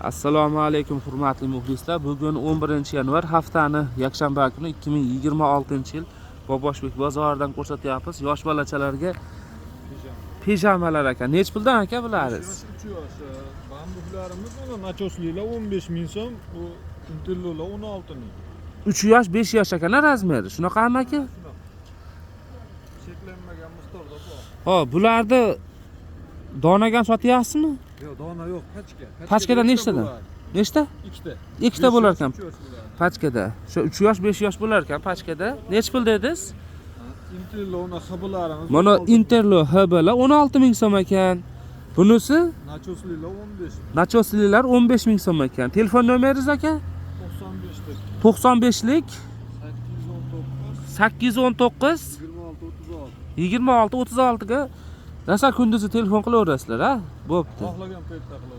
Assalomu alaykum hurmatli muxlislar. Bugun 11-yanvar haftani yakshanba kuni 2026-yil Boboshbek bozoridan ko'rsatyapmiz. Yosh bolachalarga pijamalar ekan. Nech puldan aka bularsiz? 3 yosh. Bambuklarimiz mana nachoslilar 15 ming so'm, u intillolar 16 ming. 3 yosh, 5 yosh ekan razmeri. Shunaqami aka? Cheklanmagan miqdorda bor. Xo'p, bularni donagan sotyapsizmi? Yo'q, dona yo'q, pachka. Pachkada nechtadan? Nechta? Ikkita. Ikkita bo'lar ekan. 3 yosh bo'ladi. Pachkada. Shu 3 yosh, 5 yosh bo'lar ekan pachkada. Nech pul dedingiz? Intilloning hibilarimiz. Mana Interlo HBlar 16 ming so'm ekan. Bunisi nachoslilar 15 ming. nachoslilar 15 ming so'm ekan. Telefon nomeringiz aka? 95 95lik 819 26 36 ga rosa kunduzi telefon qilaverasizlar, ha? Bo'pti. Xohlagan paytda qilaverasiz.